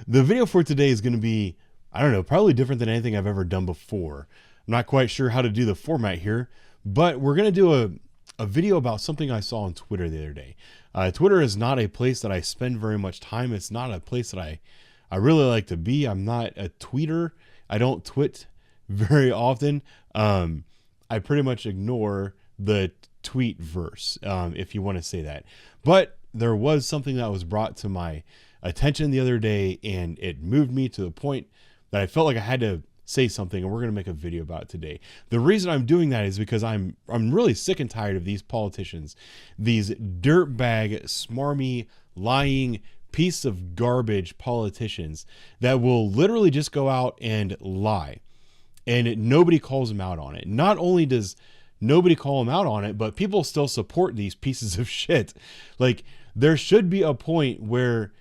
The video for today is going to be, I don't know, probably different than anything I've ever done before. I'm not quite sure how to do the format here, but we're going to do a video about something I saw on Twitter the other day. Twitter is not a place that I spend very much time. It's not a place that I really like to be. I'm not a tweeter. I don't twit very often. I pretty much ignore the tweet verse, if you want to say that. But there was something that was brought to my attention the other day, and it moved me to the point that I felt like I had to say something, and we're going to make a video about it today. The reason I'm doing that is because I'm really sick and tired of these politicians, these dirtbag, smarmy, lying piece of garbage politicians that will literally just go out and lie, and nobody calls them out on it. Not only does nobody call them out on it, but people still support these pieces of shit. Like, there should be a point where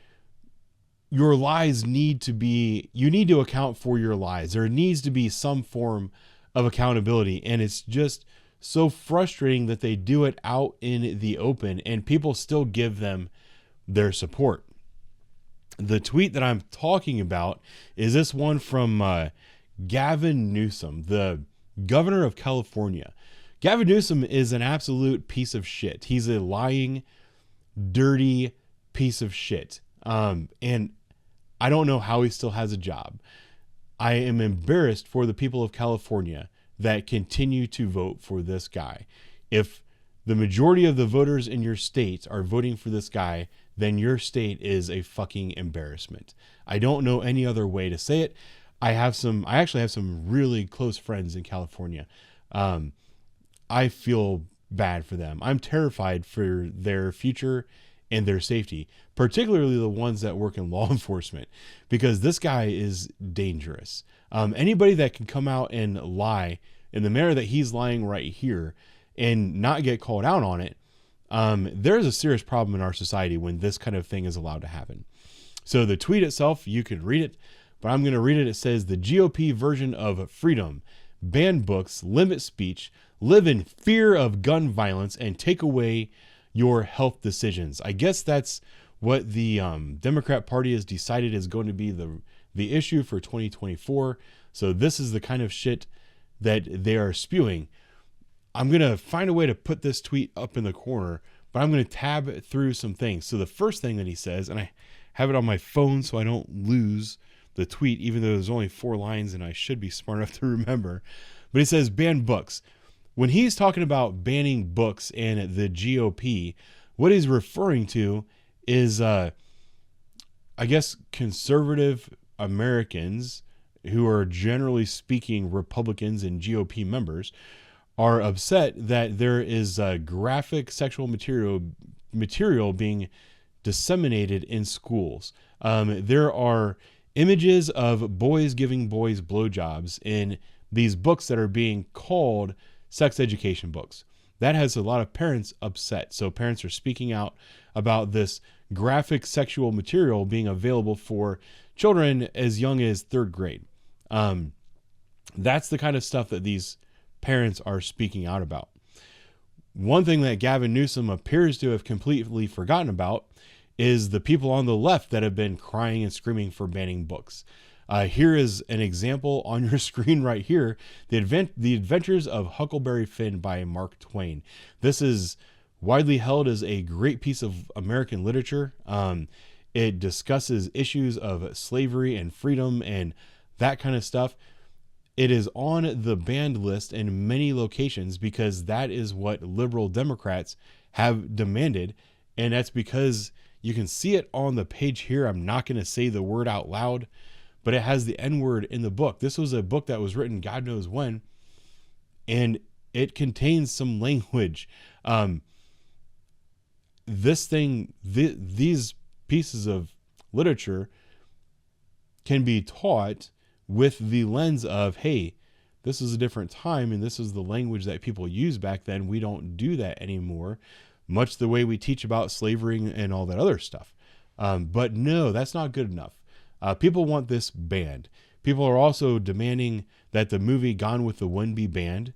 your lies need to account for your lies. There needs to be some form of accountability. And it's just so frustrating that they do it out in the open and people still give them their support. The tweet that I'm talking about is this one from Gavin Newsom, the governor of California. Gavin Newsom is an absolute piece of shit. He's a lying, dirty piece of shit. And I don't know how he still has a job. I am embarrassed for the people of California that continue to vote for this guy. If the majority of the voters in your state are voting for this guy, then your state is a fucking embarrassment. I don't know any other way to say it. I actually have some really close friends in California. I feel bad for them. I'm terrified for their future and their safety, particularly the ones that work in law enforcement, because this guy is dangerous. Anybody that can come out and lie in the manner that he's lying right here and not get called out on it, there's a serious problem in our society when this kind of thing is allowed to happen. So the tweet itself, you could read it, but I'm going to read it. It says, the GOP version of freedom: ban books, limit speech, live in fear of gun violence, and take away your health decisions. I guess that's what the Democrat Party has decided is going to be the issue for 2024. So this is the kind of shit that they are spewing. I'm going to find a way to put this tweet up in the corner, but I'm going to tab through some things. So the first thing that he says, and I have it on my phone so I don't lose the tweet, even though there's only 4 lines and I should be smart enough to remember. But he says, ban books. When he's talking about banning books and the GOP, what he's referring to is, I guess, conservative Americans who are generally speaking Republicans and GOP members are upset that there is graphic sexual material being disseminated in schools. There are images of boys giving boys blowjobs in these books that are being called sex education books. That has a lot of parents upset. So parents are speaking out about this graphic sexual material being available for children as young as 3rd grade. That's the kind of stuff that these parents are speaking out about. One thing that Gavin Newsom appears to have completely forgotten about is the people on the left that have been crying and screaming for banning books. Here is an example on your screen right here. The Adventures of Huckleberry Finn by Mark Twain. This is widely held as a great piece of American literature. It discusses issues of slavery and freedom and that kind of stuff. It is on the banned list in many locations because that is what liberal Democrats have demanded. And that's because you can see it on the page here. I'm not going to say the word out loud, but it has the N-word in the book. This was a book that was written God knows when, and it contains some language. These pieces of literature can be taught with the lens of, hey, this is a different time and this is the language that people used back then. We don't do that anymore, much the way we teach about slavery and all that other stuff. But no, that's not good enough. People want this banned. People are also demanding that the movie Gone with the Wind be banned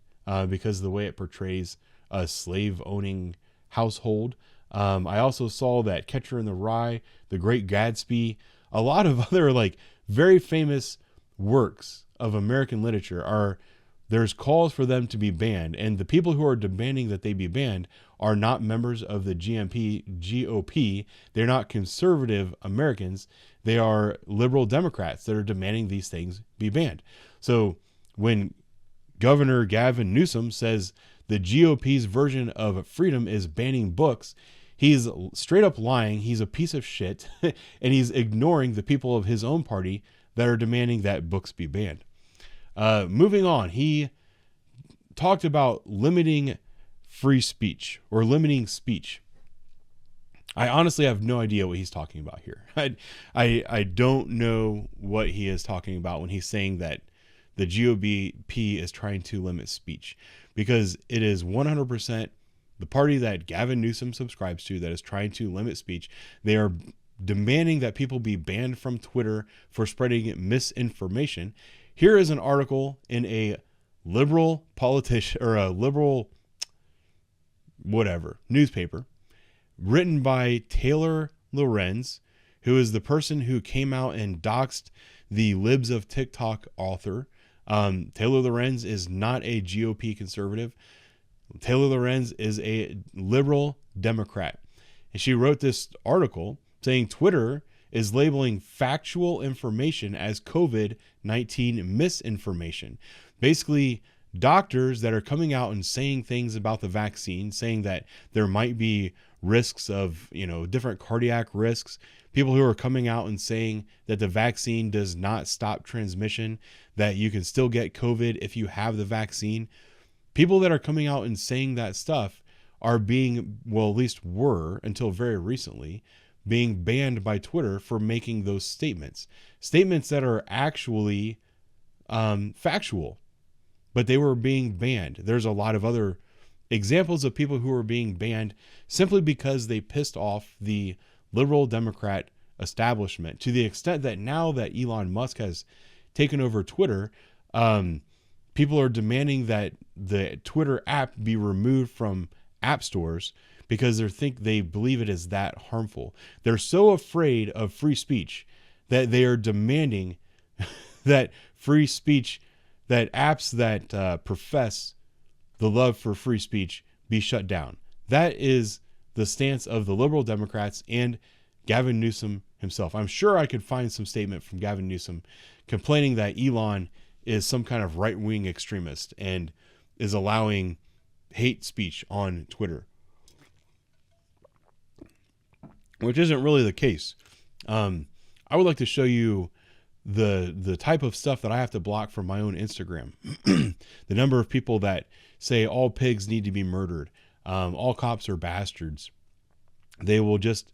because of the way it portrays a slave-owning household. I also saw that Catcher in the Rye, The Great Gatsby, a lot of other like very famous works of American literature there's calls for them to be banned, and the people who are demanding that they be banned are not members of the GOP. They're not conservative Americans. They are liberal Democrats that are demanding these things be banned. So when Governor Gavin Newsom says the GOP's version of freedom is banning books, he's straight up lying. He's a piece of shit, and he's ignoring the people of his own party that are demanding that books be banned. Moving on, he talked about limiting free speech or limiting speech. I honestly have no idea what he's talking about here. I don't know what he is talking about when he's saying that the GOP is trying to limit speech, because it is 100% the party that Gavin Newsom subscribes to that is trying to limit speech. They are demanding that people be banned from Twitter for spreading misinformation. Here is an article in a liberal politician or a liberal newspaper written by Taylor Lorenz, who is the person who came out and doxed the Libs of TikTok author. Taylor Lorenz is not a GOP conservative. Taylor Lorenz is a liberal Democrat. And she wrote this article saying Twitter is labeling factual information as COVID-19 misinformation. Basically, doctors that are coming out and saying things about the vaccine, saying that there might be risks of, different cardiac risks, people who are coming out and saying that the vaccine does not stop transmission, that you can still get COVID if you have the vaccine. People that are coming out and saying that stuff are being, well, at least were until very recently, being banned by Twitter for making those statements that are actually factual, but they were being banned. There's a lot of other examples of people who are being banned simply because they pissed off the liberal Democrat establishment, to the extent that now that Elon Musk has taken over Twitter, people are demanding that the Twitter app be removed from app stores because they believe it is that harmful. They're so afraid of free speech that they are demanding that free speech, that apps that profess the love for free speech be shut down. That is the stance of the liberal Democrats and Gavin Newsom himself. I'm sure I could find some statement from Gavin Newsom complaining that Elon is some kind of right-wing extremist and is allowing hate speech on Twitter, which isn't really the case. I would like to show you the type of stuff that I have to block from my own Instagram. The number of people that say all pigs need to be murdered, all cops are bastards. They will just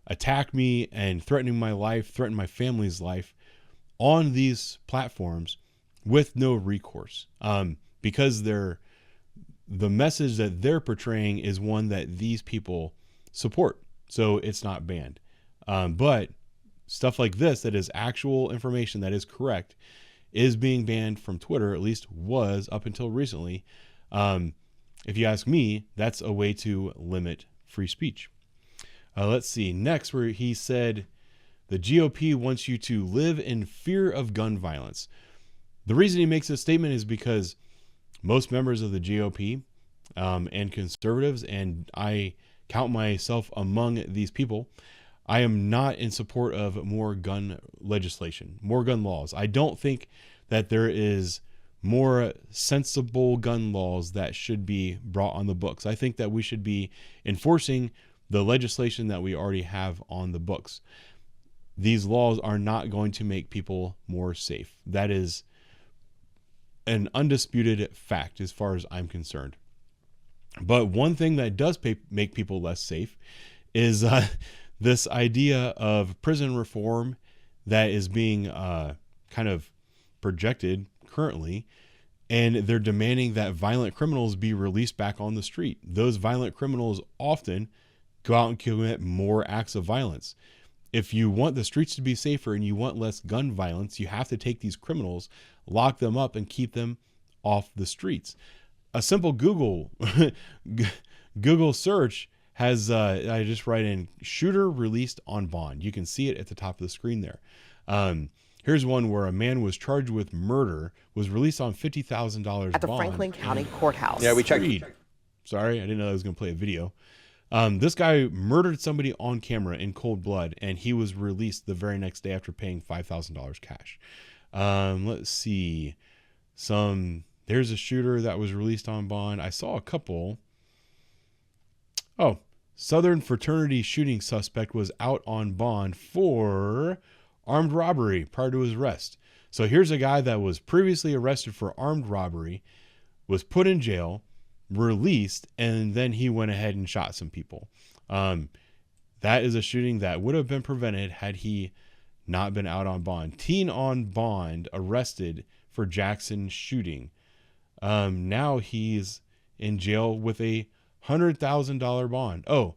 attack me and threaten my life, threaten my family's life on these platforms with no recourse, because the message that they're portraying is one that these people support. So it's not banned. But stuff like this, that is actual information that is correct, is being banned from Twitter, at least was up until recently. If you ask me, that's a way to limit free speech. Let's see. Next, where he said, the GOP wants you to live in fear of gun violence. The reason he makes this statement is because most members of the GOP and conservatives, and I count myself among these people, I am not in support of more gun legislation, more gun laws. I don't think that there is more sensible gun laws that should be brought on the books. I think that we should be enforcing the legislation that we already have on the books. These laws are not going to make people more safe. That is an undisputed fact as far as I'm concerned. But one thing that does make people less safe is this idea of prison reform that is being kind of projected currently, and they're demanding that violent criminals be released back on the street. Those violent criminals often go out and commit more acts of violence. If you want the streets to be safer and you want less gun violence, you have to take these criminals, lock them up, and keep them off the streets. A simple Google search has, I just write in shooter released on bond. You can see it at the top of the screen there. Here's one where a man was charged with murder, was released on $50,000 at the bond. Franklin County Courthouse. Yeah, we checked. Sorry, I didn't know I was going to play a video. This guy murdered somebody on camera in cold blood, and he was released the very next day after paying $5,000 cash. Let's see. There's a shooter that was released on bond. I saw a couple. Oh, Southern fraternity shooting suspect was out on bond for armed robbery prior to his arrest. So here's a guy that was previously arrested for armed robbery, was put in jail, released, and then he went ahead and shot some people. That is a shooting that would have been prevented had he not been out on bond. Teen on bond arrested for Jackson shooting. Now he's in jail with a $100,000 bond. Oh,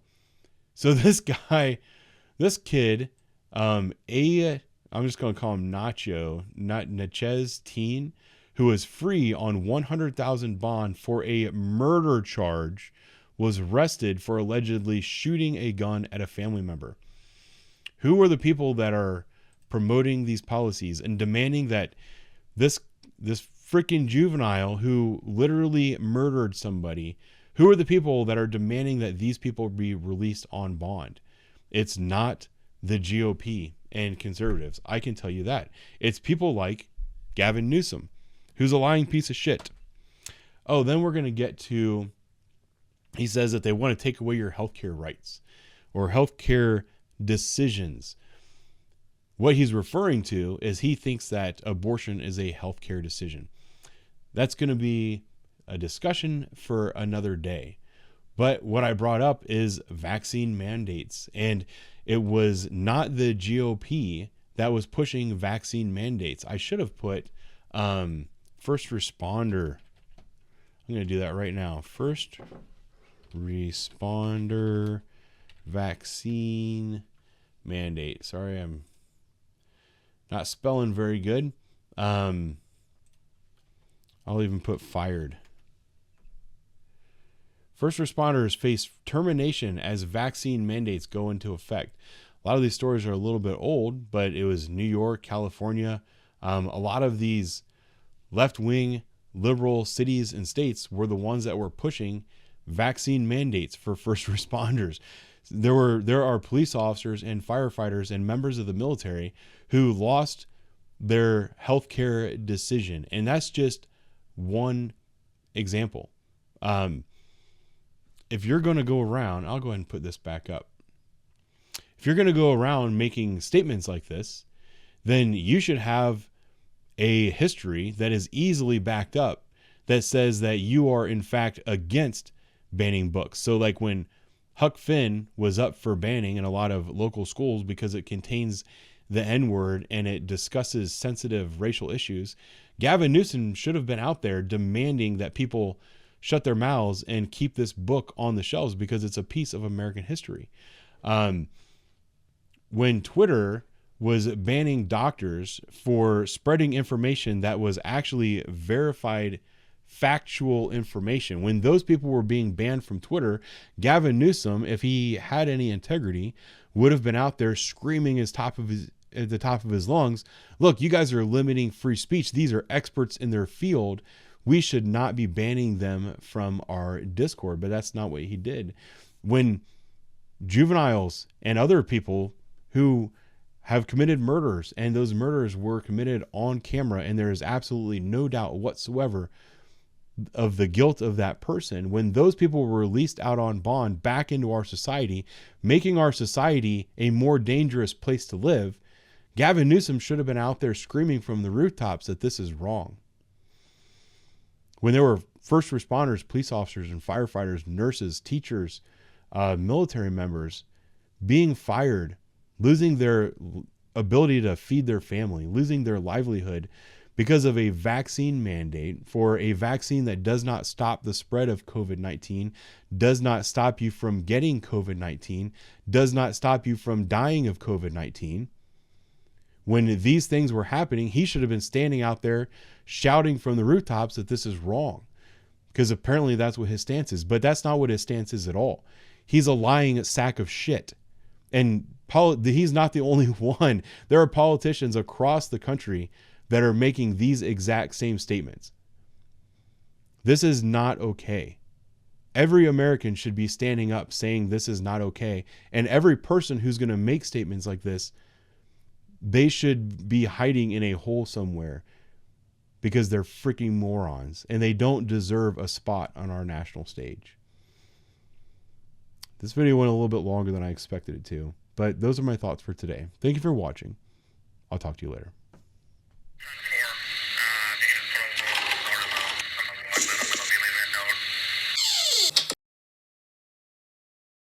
so this kid, I'm just going to call him Nacho, not Natchez teen, who was free on $100,000 bond for a murder charge, was arrested for allegedly shooting a gun at a family member. Who are the people that are promoting these policies and demanding that this freaking juvenile who literally murdered somebody, who are the people that are demanding that these people be released on bond? It's not the GOP and conservatives. I can tell you that. It's people like Gavin Newsom, who's a lying piece of shit. Oh, then we're going to get to, he says that they want to take away your healthcare rights or healthcare decisions. What he's referring to is he thinks that abortion is a healthcare decision. That's going to be a discussion for another day. But what I brought up is vaccine mandates, and it was not the GOP that was pushing vaccine mandates. I should have put first responder. I'm going to do that right now. First responder vaccine mandate. Sorry, I'm not spelling very good. I'll even put fired. First responders face termination as vaccine mandates go into effect. A lot of these stories are a little bit old, but it was New York, California. A lot of these left-wing liberal cities and states were the ones that were pushing vaccine mandates for first responders. There are police officers and firefighters and members of the military who lost their healthcare decision, and that's just one example. If you're going to go around, I'll go ahead and put this back up. If you're going to go around making statements like this, then you should have a history that is easily backed up that says that you are in fact against banning books. So like when Huck Finn was up for banning in a lot of local schools because it contains the N-word and it discusses sensitive racial issues, Gavin Newsom should have been out there demanding that people shut their mouths and keep this book on the shelves because it's a piece of American history. When Twitter was banning doctors for spreading information that was actually verified factual information, when those people were being banned from Twitter, Gavin Newsom, if he had any integrity, would have been out there screaming at the top of his lungs, look, you guys are limiting free speech. These are experts in their field. We should not be banning them from our Discord. But that's not what he did. When juveniles and other people who have committed murders, and those murders were committed on camera, and there is absolutely no doubt whatsoever of the guilt of that person, when those people were released out on bond back into our society, making our society a more dangerous place to live, Gavin Newsom should have been out there screaming from the rooftops that this is wrong. When there were first responders, police officers and firefighters, nurses, teachers, military members being fired, losing their ability to feed their family, losing their livelihood because of a vaccine mandate for a vaccine that does not stop the spread of COVID-19, does not stop you from getting COVID-19, does not stop you from dying of COVID-19. When these things were happening, he should have been standing out there shouting from the rooftops that this is wrong, because apparently that's what his stance is. But that's not what his stance is at all. He's a lying sack of shit. And he's not the only one. There are politicians across the country that are making these exact same statements. This is not okay. Every American should be standing up saying this is not okay. And every person who's going to make statements like this, they should be hiding in a hole somewhere because they're freaking morons and they don't deserve a spot on our national stage. This video went a little bit longer than I expected it to, but those are my thoughts for today. Thank you for watching. I'll talk to you later.